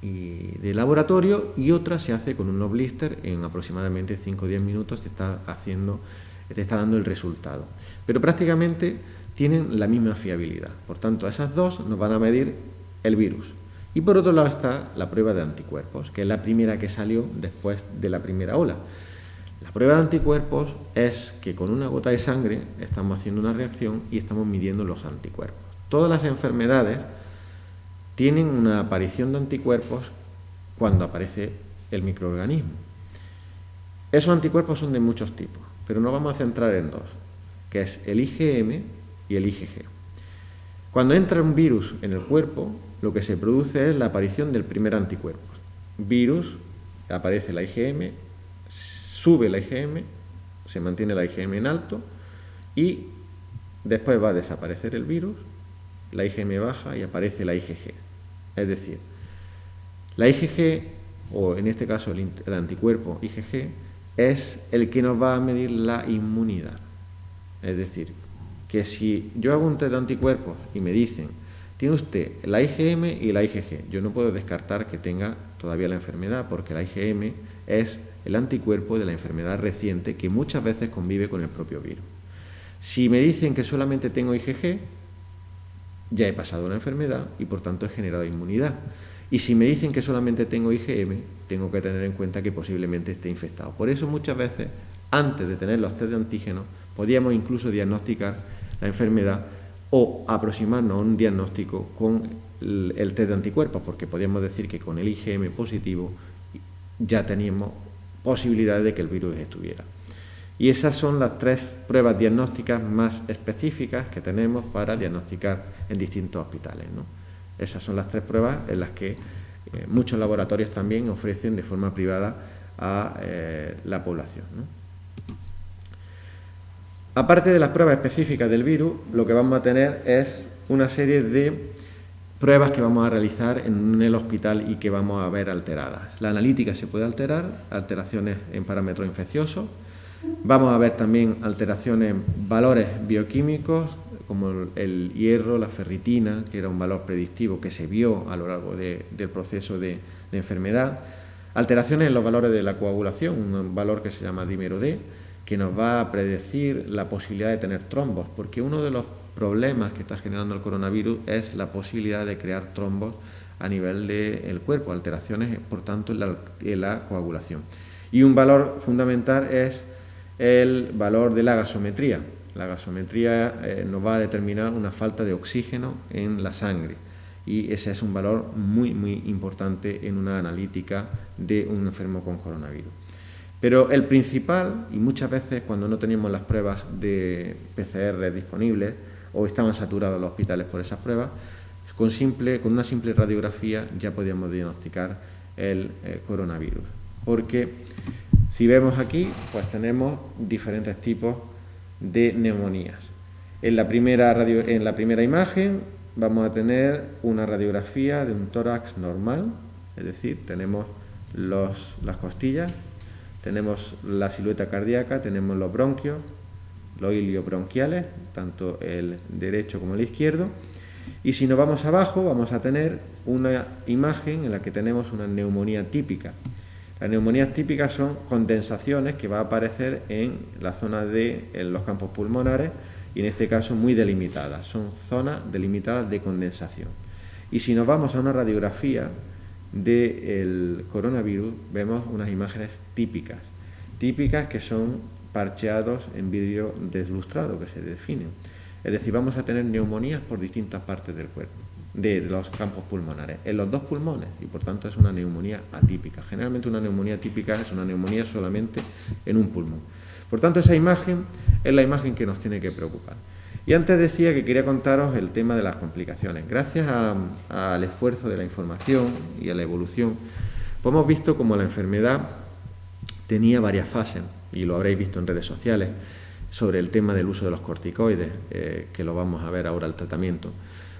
y de laboratorio, y otra se hace con unos blister en aproximadamente 5 o 10 minutos te está dando el resultado. Pero prácticamente tienen la misma fiabilidad. Por tanto, esas dos nos van a medir el virus. Y por otro lado está la prueba de anticuerpos, que es la primera que salió después de la primera ola. La prueba de anticuerpos es que con una gota de sangre estamos haciendo una reacción y estamos midiendo los anticuerpos. Todas las enfermedades tienen una aparición de anticuerpos cuando aparece el microorganismo. Esos anticuerpos son de muchos tipos, pero nos vamos a centrar en dos, que es el IgM y el IgG. Cuando entra un virus en el cuerpo, lo que se produce es la aparición del primer anticuerpo. Virus, aparece la IgM, sube la IgM, se mantiene la IgM en alto y después va a desaparecer el virus, la IgM baja y aparece la IgG. Es decir, la IgG, o en este caso el anticuerpo IgG, es el que nos va a medir la inmunidad. Es decir, que si yo hago un test de anticuerpos y me dicen, tiene usted la IgM y la IgG, yo no puedo descartar que tenga todavía la enfermedad, porque la IgM es el anticuerpo de la enfermedad reciente que muchas veces convive con el propio virus. Si me dicen que solamente tengo IgG, ya he pasado una enfermedad y por tanto he generado inmunidad. Y si me dicen que solamente tengo IgM, tengo que tener en cuenta que posiblemente esté infectado. Por eso muchas veces, antes de tener los test de antígenos, podíamos incluso diagnosticar la enfermedad o aproximarnos a un diagnóstico con el test de anticuerpos, porque podíamos decir que con el IgM positivo ya teníamos posibilidades de que el virus estuviera. Y esas son las tres pruebas diagnósticas más específicas que tenemos para diagnosticar en distintos hospitales, ¿no? Esas son las tres pruebas en las que muchos laboratorios también ofrecen de forma privada a la población, ¿no? Aparte de las pruebas específicas del virus, lo que vamos a tener es una serie de pruebas que vamos a realizar en el hospital y que vamos a ver alteradas. La analítica se puede alterar, alteraciones en parámetros infecciosos. Vamos a ver también alteraciones en valores bioquímicos, como el hierro, la ferritina, que era un valor predictivo que se vio a lo largo del proceso de enfermedad. Alteraciones en los valores de la coagulación, un valor que se llama dímero D, que nos va a predecir la posibilidad de tener trombos, porque uno de los problemas que está generando el coronavirus es la posibilidad de crear trombos a nivel del cuerpo, alteraciones, por tanto, en la coagulación. Y un valor fundamental es el valor de la gasometría. La gasometría nos va a determinar una falta de oxígeno en la sangre y ese es un valor muy, muy importante en una analítica de un enfermo con coronavirus. Pero el principal, y muchas veces cuando no teníamos las pruebas de PCR disponibles o estaban saturados los hospitales por esas pruebas, con una simple radiografía ya podíamos diagnosticar el coronavirus. Porque si vemos aquí, pues tenemos diferentes tipos de neumonías. En la primera imagen vamos a tener una radiografía de un tórax normal, es decir, tenemos las costillas, tenemos la silueta cardíaca, tenemos los bronquios, los iliobronquiales, tanto el derecho como el izquierdo, y si nos vamos abajo vamos a tener una imagen en la que tenemos una neumonía típica. Las neumonías típicas son condensaciones que va a aparecer en la zona en los campos pulmonares y en este caso muy delimitadas, son zonas delimitadas de condensación. Y si nos vamos a una radiografía del coronavirus vemos unas imágenes típicas que son parcheados en vidrio deslustrado, que se definen. Es decir, vamos a tener neumonías por distintas partes del cuerpo, de los campos pulmonares, en los dos pulmones, y por tanto es una neumonía atípica. Generalmente una neumonía típica es una neumonía solamente en un pulmón. Por tanto, esa imagen es la imagen que nos tiene que preocupar. Y antes decía que quería contaros el tema de las complicaciones. Gracias al esfuerzo de la información y a la evolución, pues hemos visto cómo la enfermedad tenía varias fases, y lo habréis visto en redes sociales, sobre el tema del uso de los corticoides, que lo vamos a ver ahora el tratamiento.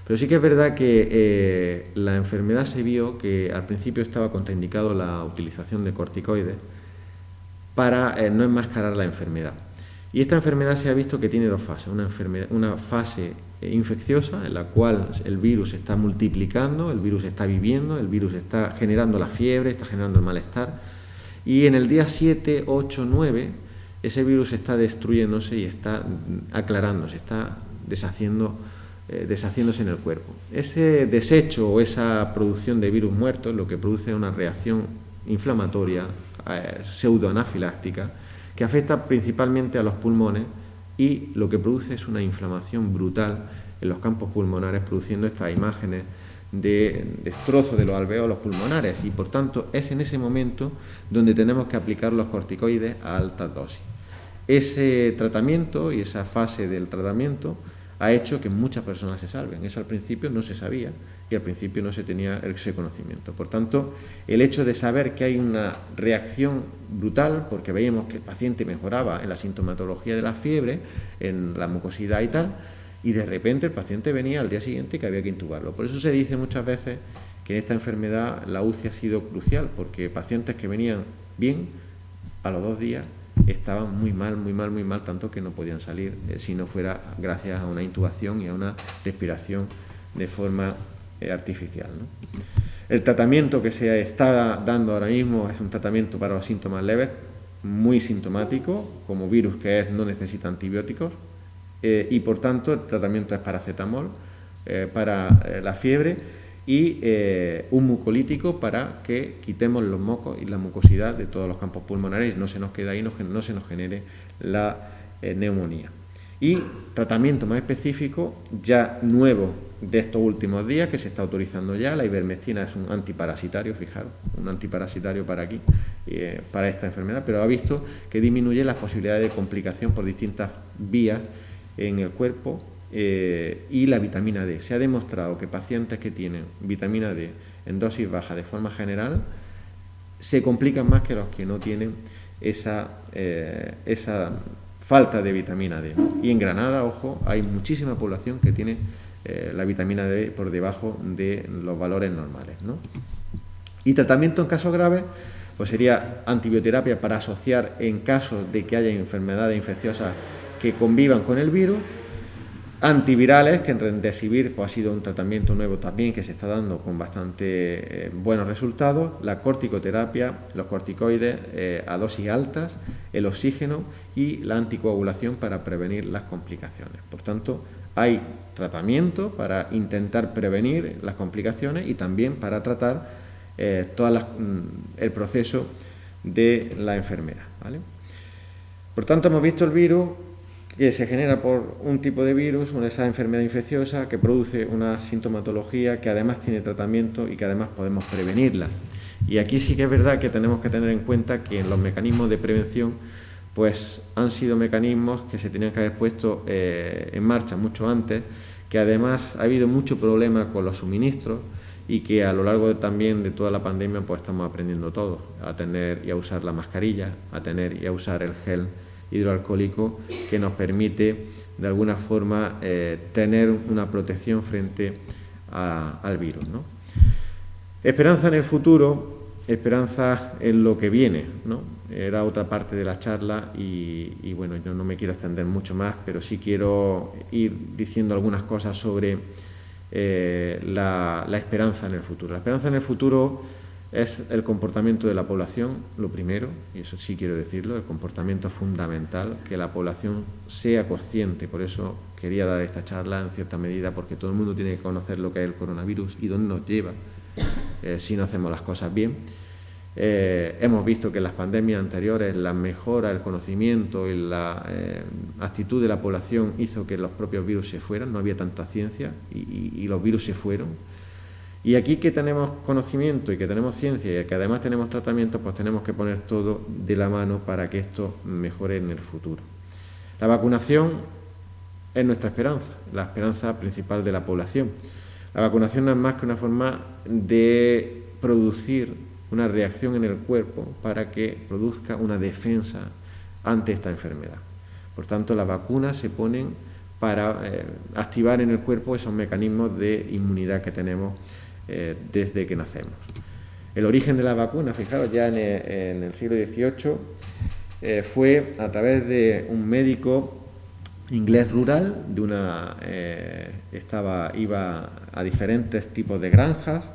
Pero sí que es verdad que la enfermedad se vio que al principio estaba contraindicado la utilización de corticoides para no enmascarar la enfermedad. Y esta enfermedad se ha visto que tiene dos fases, una fase infecciosa en la cual el virus se está multiplicando, el virus está viviendo, el virus está generando la fiebre, está generando el malestar, y en el día 7, 8, 9 ese virus está destruyéndose y está aclarándose, está deshaciéndose en el cuerpo. Ese desecho o esa producción de virus muertos lo que produce es una reacción inflamatoria pseudoanafiláctica que afecta principalmente a los pulmones y lo que produce es una inflamación brutal en los campos pulmonares, produciendo estas imágenes de destrozo de los alvéolos pulmonares, y por tanto es en ese momento donde tenemos que aplicar los corticoides a altas dosis. Ese tratamiento y esa fase del tratamiento ha hecho que muchas personas se salven. Eso al principio no se sabía y al principio no se tenía ese conocimiento. Por tanto, el hecho de saber que hay una reacción brutal, porque veíamos que el paciente mejoraba en la sintomatología de la fiebre, en la mucosidad y tal, y de repente el paciente venía al día siguiente que había que intubarlo. Por eso se dice muchas veces que en esta enfermedad la UCI ha sido crucial, porque pacientes que venían bien, a los 2 días estaban muy mal, tanto que no podían salir si no fuera gracias a una intubación y a una respiración de forma artificial, ¿no? El tratamiento que se está dando ahora mismo es un tratamiento para los síntomas leves, muy sintomático, como virus que es, no necesita antibióticos, y por tanto el tratamiento es paracetamol para la fiebre y un mucolítico para que quitemos los mocos y la mucosidad de todos los campos pulmonares y no se nos quede ahí, no se nos genere la neumonía. Y tratamiento más específico, ya nuevo de estos últimos días, que se está autorizando ya, la ivermectina es un antiparasitario, fijaros, un antiparasitario para aquí, para esta enfermedad, pero ha visto que disminuye las posibilidades de complicación por distintas vías en el cuerpo. Y la vitamina D. Se ha demostrado que pacientes que tienen vitamina D en dosis baja de forma general se complican más que los que no tienen esa falta de vitamina D. Y en Granada, ojo, hay muchísima población que tiene la vitamina D por debajo de los valores normales, ¿no? Y tratamiento en casos graves, pues sería antibioterapia para asociar en caso de que haya enfermedades infecciosas que convivan con el virus. Antivirales, que en Remdesivir pues ha sido un tratamiento nuevo también que se está dando con bastante buenos resultados, la corticoterapia, los corticoides a dosis altas, el oxígeno y la anticoagulación para prevenir las complicaciones. Por tanto, hay tratamiento para intentar prevenir las complicaciones y también para tratar el proceso de la enfermedad, ¿vale? Por tanto, hemos visto el virus que se genera por un tipo de virus, esa enfermedad infecciosa que produce una sintomatología que además tiene tratamiento y que además podemos prevenirla. Y aquí sí que es verdad que tenemos que tener en cuenta que los mecanismos de prevención pues han sido mecanismos que se tenían que haber puesto en marcha mucho antes, que además ha habido mucho problema con los suministros y que a lo largo también de toda la pandemia pues estamos aprendiendo todos a tener y a usar la mascarilla, a tener y a usar el gel hidroalcohólico que nos permite de alguna forma tener una protección frente al virus, ¿no? Esperanza en el futuro, esperanza en lo que viene, ¿no? Era otra parte de la charla y bueno, yo no me quiero extender mucho más, pero sí quiero ir diciendo algunas cosas sobre la esperanza en el futuro. La esperanza en el futuro es el comportamiento de la población, lo primero, y eso sí quiero decirlo, el comportamiento fundamental, que la población sea consciente. Por eso quería dar esta charla en cierta medida, porque todo el mundo tiene que conocer lo que es el coronavirus y dónde nos lleva si no hacemos las cosas bien. Hemos visto que en las pandemias anteriores la mejora, el conocimiento y la actitud de la población hizo que los propios virus se fueran, no había tanta ciencia y los virus se fueron. Y aquí que tenemos conocimiento y que tenemos ciencia y que además tenemos tratamiento, pues tenemos que poner todo de la mano para que esto mejore en el futuro. La vacunación es nuestra esperanza, la esperanza principal de la población. La vacunación no es más que una forma de producir una reacción en el cuerpo para que produzca una defensa ante esta enfermedad. Por tanto, las vacunas se ponen para activar en el cuerpo esos mecanismos de inmunidad que tenemos desde que nacemos. El origen de la vacuna, fijaros, ya en el siglo XVIII fue a través de un médico inglés rural, iba a diferentes tipos de granjas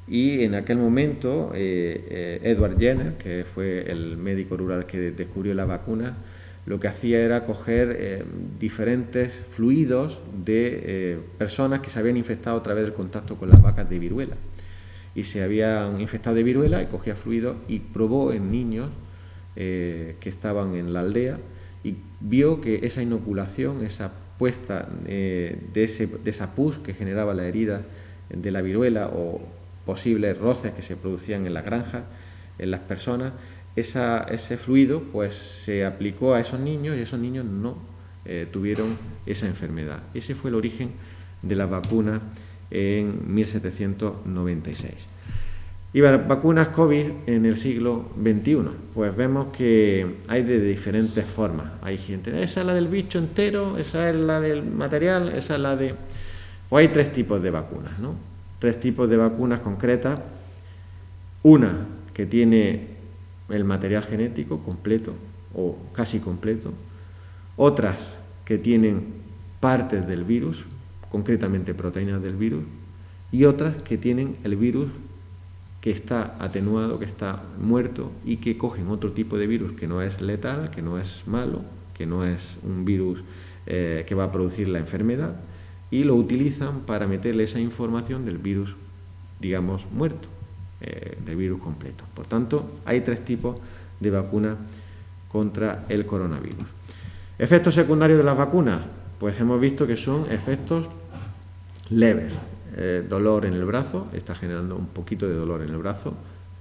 y en aquel momento Edward Jenner, que fue el médico rural que descubrió la vacuna, lo que hacía era coger diferentes fluidos de personas que se habían infectado a través del contacto con las vacas de viruela. Y se habían infectado de viruela y cogía fluidos y probó en niños que estaban en la aldea y vio que esa inoculación, esa puesta de esa pus que generaba la herida de la viruela o posibles roces que se producían en la granja, en las personas, ese fluido pues se aplicó a esos niños y esos niños no tuvieron esa enfermedad. Ese fue el origen de las vacunas en 1796. Y vacunas COVID en el siglo XXI, pues vemos que hay de diferentes formas. Hay gente, esa es la del bicho entero, esa es la del material, esa es la de... Pues hay tres tipos de vacunas, ¿no? Tres tipos de vacunas concretas. Una que tiene el material genético completo o casi completo, otras que tienen partes del virus, concretamente proteínas del virus, y otras que tienen el virus que está atenuado, que está muerto y que cogen otro tipo de virus que no es letal, que no es malo, que no es un virus que va a producir la enfermedad y lo utilizan para meterle esa información del virus, digamos, muerto. Del virus completo. Por tanto, hay tres tipos de vacunas contra el coronavirus. ¿Efectos secundarios de las vacunas? Pues hemos visto que son efectos leves. Dolor en el brazo, está generando un poquito de dolor en el brazo.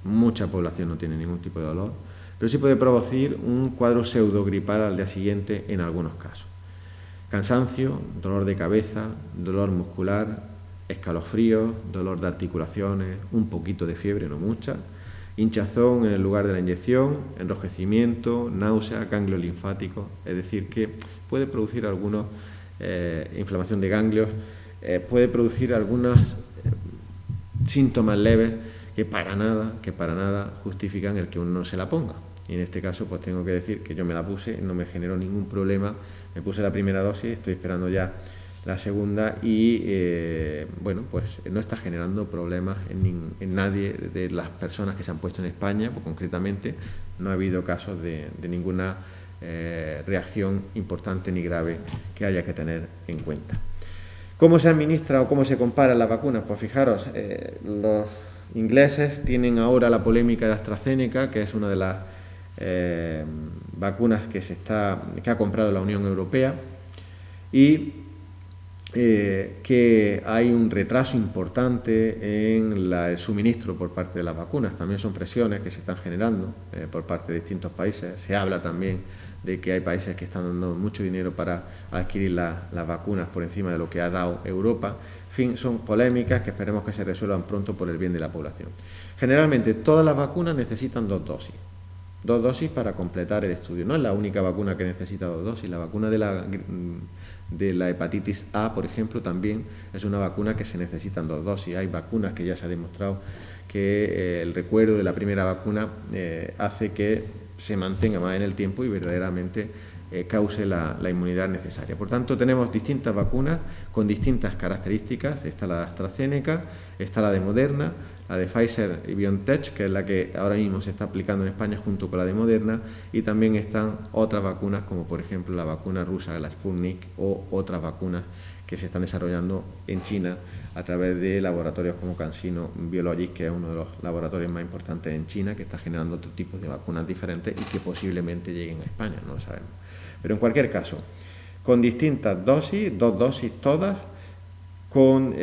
Mucha población no tiene ningún tipo de dolor, pero sí puede producir un cuadro pseudogripal al día siguiente en algunos casos. Cansancio, dolor de cabeza, dolor muscular, escalofríos, dolor de articulaciones, un poquito de fiebre, no mucha, hinchazón en el lugar de la inyección, enrojecimiento, náusea, ganglios linfáticos, es decir, que puede producir algunos inflamación de ganglios, puede producir algunos síntomas leves que para nada justifican el que uno no se la ponga. Y en este caso, pues tengo que decir que yo me la puse, no me generó ningún problema, me puse la primera dosis, estoy esperando ya la segunda y, bueno, pues no está generando problemas en nadie de las personas que se han puesto en España, pues concretamente no ha habido casos de ninguna reacción importante ni grave que haya que tener en cuenta. ¿Cómo se administra o cómo se comparan las vacunas? Pues fijaros, los ingleses tienen ahora la polémica de AstraZeneca, que es una de las vacunas que ha comprado la Unión Europea y que hay un retraso importante en el suministro por parte de las vacunas. También son presiones que se están generando por parte de distintos países. Se habla también de que hay países que están dando mucho dinero para adquirir las vacunas por encima de lo que ha dado Europa. En fin, son polémicas que esperemos que se resuelvan pronto por el bien de la población. Generalmente todas las vacunas necesitan dos dosis para completar el estudio. No es la única vacuna que necesita dos dosis. La vacuna de la hepatitis A, por ejemplo, también es una vacuna que se necesitan dos dosis. Hay vacunas que ya se ha demostrado que el recuerdo de la primera vacuna hace que se mantenga más en el tiempo y verdaderamente cause la inmunidad necesaria. Por tanto, tenemos distintas vacunas con distintas características. Está la de AstraZeneca, está la de Moderna, la de Pfizer y BioNTech, que es la que ahora mismo se está aplicando en España junto con la de Moderna, y también están otras vacunas como por ejemplo la vacuna rusa, la Sputnik, o otras vacunas que se están desarrollando en China a través de laboratorios como CanSino Biologics, que es uno de los laboratorios más importantes en China, que está generando otro tipo de vacunas diferentes y que posiblemente lleguen a España, no lo sabemos. Pero en cualquier caso, con distintas dosis, 2 dosis todas, con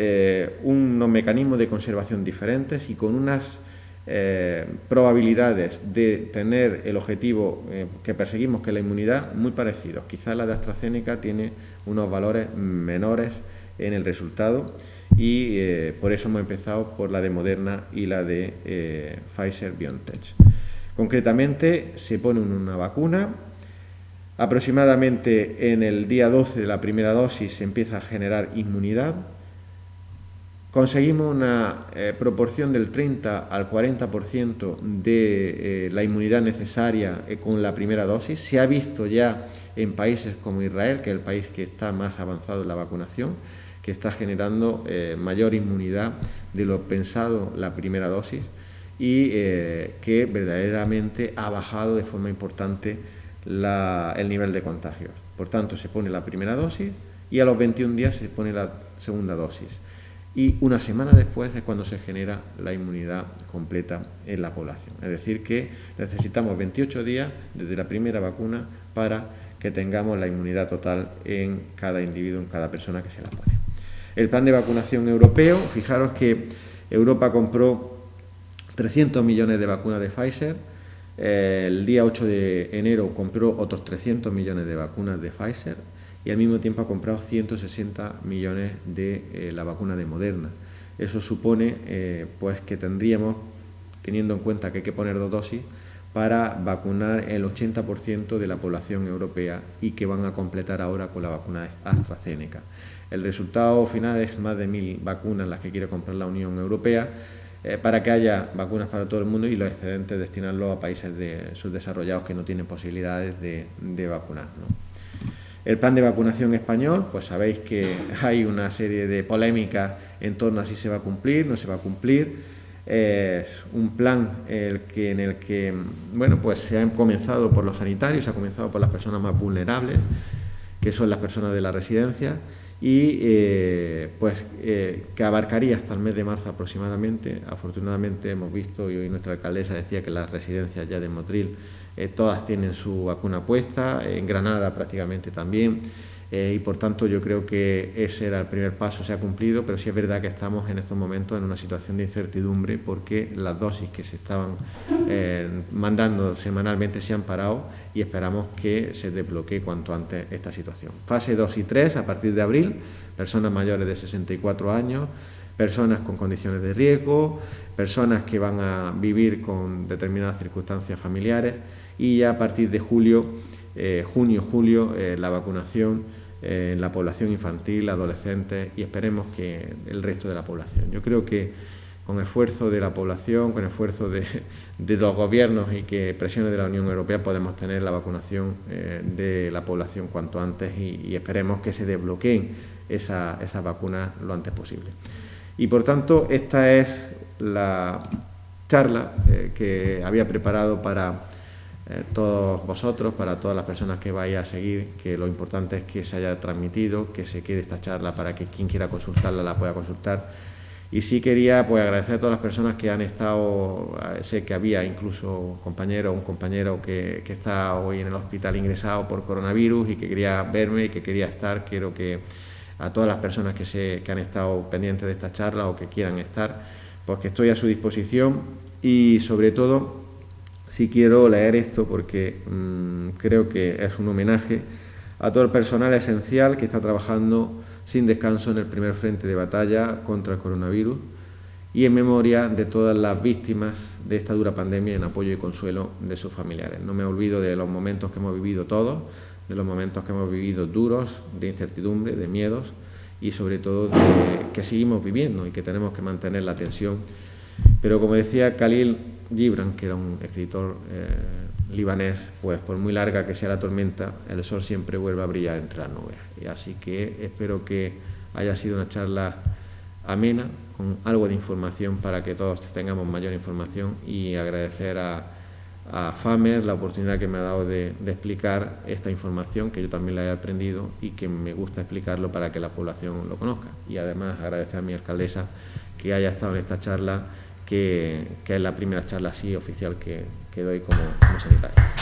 unos mecanismos de conservación diferentes y con unas probabilidades de tener el objetivo que perseguimos, que es la inmunidad, muy parecidos. Quizás la de AstraZeneca tiene unos valores menores en el resultado y por eso hemos empezado por la de Moderna y la de Pfizer-BioNTech. Concretamente, se pone una vacuna. Aproximadamente en el día 12 de la primera dosis se empieza a generar inmunidad. Conseguimos una proporción del 30 al 40% de la inmunidad necesaria con la primera dosis. Se ha visto ya en países como Israel, que es el país que está más avanzado en la vacunación, que está generando mayor inmunidad de lo pensado la primera dosis y que verdaderamente ha bajado de forma importante el nivel de contagios. Por tanto, se pone la primera dosis y a los 21 días se pone la segunda dosis. Y una semana después es cuando se genera la inmunidad completa en la población. Es decir, que necesitamos 28 días desde la primera vacuna para que tengamos la inmunidad total en cada individuo, en cada persona que se la pone. El plan de vacunación europeo, fijaros que Europa compró 300 millones de vacunas de Pfizer, el día 8 de enero compró otros 300 millones de vacunas de Pfizer, y al mismo tiempo ha comprado 160 millones de la vacuna de Moderna. Eso supone pues que tendríamos, teniendo en cuenta que hay que poner 2 dosis, para vacunar el 80% de la población europea y que van a completar ahora con la vacuna AstraZeneca. El resultado final es más de 1.000 vacunas las que quiere comprar la Unión Europea para que haya vacunas para todo el mundo y los excedentes destinarlos a países subdesarrollados que no tienen posibilidades de vacunar, ¿no? El plan de vacunación español, pues sabéis que hay una serie de polémicas en torno a si se va a cumplir, no se va a cumplir. Es un plan en el que bueno, pues se ha comenzado por los sanitarios, se ha comenzado por las personas más vulnerables, que son las personas de la residencia, y que abarcaría hasta el mes de marzo aproximadamente. Afortunadamente hemos visto, y hoy nuestra alcaldesa decía que las residencias ya de Motril todas tienen su vacuna puesta, en Granada prácticamente también, y por tanto yo creo que ese era el primer paso, se ha cumplido, pero sí es verdad que estamos en estos momentos en una situación de incertidumbre porque las dosis que se estaban mandando semanalmente se han parado y esperamos que se desbloquee cuanto antes esta situación. Fase 2 y 3 a partir de abril, personas mayores de 64 años, personas con condiciones de riesgo, personas que van a vivir con determinadas circunstancias familiares, y ya a partir de junio, julio, la vacunación en la población infantil, adolescentes y esperemos que el resto de la población. Yo creo que con esfuerzo de la población, con esfuerzo de los gobiernos y que presiones de la Unión Europea podemos tener la vacunación de la población cuanto antes y esperemos que se desbloqueen esas vacunas lo antes posible. Y por tanto, esta es la charla que había preparado para todos vosotros, para todas las personas que vais a seguir, que lo importante es que se haya transmitido, que se quede esta charla para que quien quiera consultarla la pueda consultar. Y sí quería pues agradecer a todas las personas que han estado, sé que había incluso un compañero que está hoy en el hospital ingresado por coronavirus y que quería verme y que quería estar. Quiero que a todas las personas que han estado pendientes de esta charla o que quieran estar, pues que estoy a su disposición y sobre todo sí quiero leer esto porque creo que es un homenaje a todo el personal esencial que está trabajando sin descanso en el primer frente de batalla contra el coronavirus y en memoria de todas las víctimas de esta dura pandemia en apoyo y consuelo de sus familiares. No me olvido de los momentos que hemos vivido todos, de los momentos que hemos vivido duros, de incertidumbre, de miedos y sobre todo de que seguimos viviendo y que tenemos que mantener la tensión. Pero como decía Khalil Gibran, que era un escritor libanés, pues por muy larga que sea la tormenta, el sol siempre vuelve a brillar entre las nubes. Y así que espero que haya sido una charla amena, con algo de información para que todos tengamos mayor información, y agradecer a FAMER la oportunidad que me ha dado de explicar esta información, que yo también la he aprendido y que me gusta explicarlo para que la población lo conozca. Y además agradecer a mi alcaldesa que haya estado en esta charla, que es la primera charla así oficial que doy como sanitario.